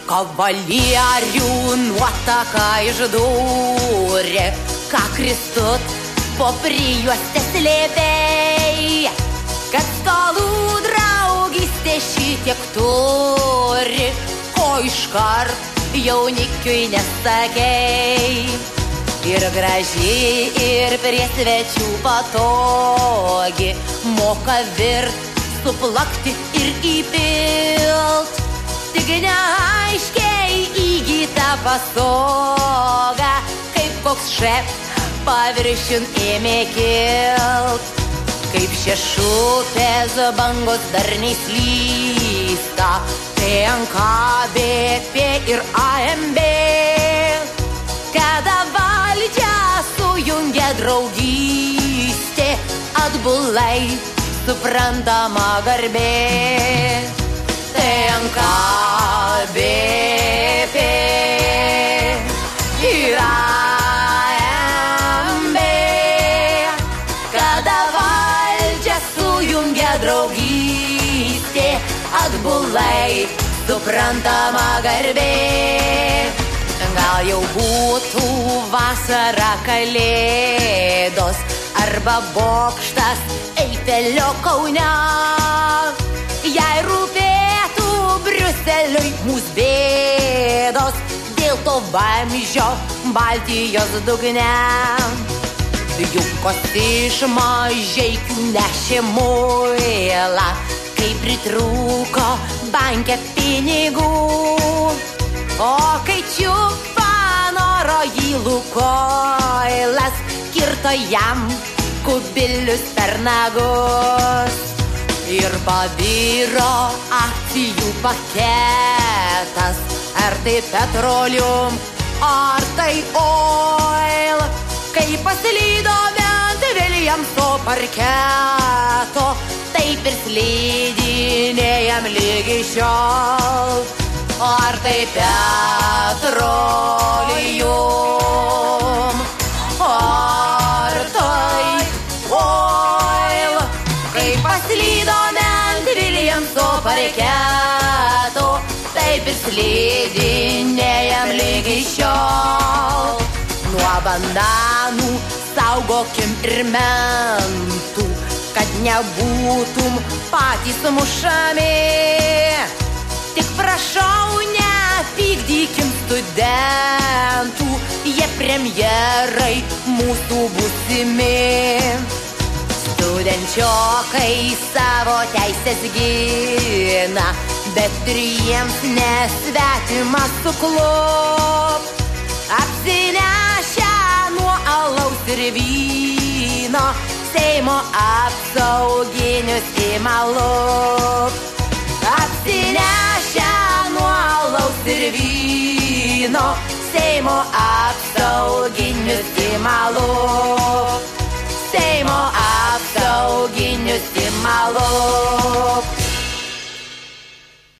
Kavalierių nuotaka išdūrė, ką Kristut po prijuostę slėpei, kad stalų draugystė šitiek turi, ko iškart jaunikiui nesakei. Ir graži, ir prie svečių patogi, moka virt, suplakti ir įpilt. Tik neaiškiai įgyta pastoga, kaip koks šef paviršiun ėmė kilt. Kaip šešupės bangos darniai slysta, tai ant KBP ir AMB. Kada valdžia sujungia draugystė, atbulai suprantama garbė. Tai ant KBP ir AMB. Kada valdžia sujungia draugystė, atbulai suprantama garbė. Gal jau būtų vasara, kalėdos arba bokštas Eifelio Kaune, jei rūpėtų Briuseliui mūs bėdos dėl to vamzdžio Baltijos dugne. Jukos iš Mažeikių nešė muilą, kai pritrūko banke pinigų. O kai čiupa noro jį Lukoilas, kirto jam kubilius per nagus. Ir pabiro akcijų paketas, ar tai Petroleum, ar tai Oil. Kai paslydo bent Viljamso parketo, taip ir slidinėjam lygi šiol. Ar tai Petroleum, ar tai Oil. Kai paslydome ant Viljamso parketo, taip ir slidinėjam lygi šiol. Nuo bananų saugokim ir mentų, kad nebūtum patys mušami. Tik prašau, nepykdykim studentų, jie premjerai mūsų būsimi. Studenčiokai savo teisės gina, bet ir jiems nesvetima suklop. Apsinešę nuo alaus ir vyno, Seimo apsauginius ima lup. Apsinešę nuo alaus ir vyno, Seimo apsauginius ima lup.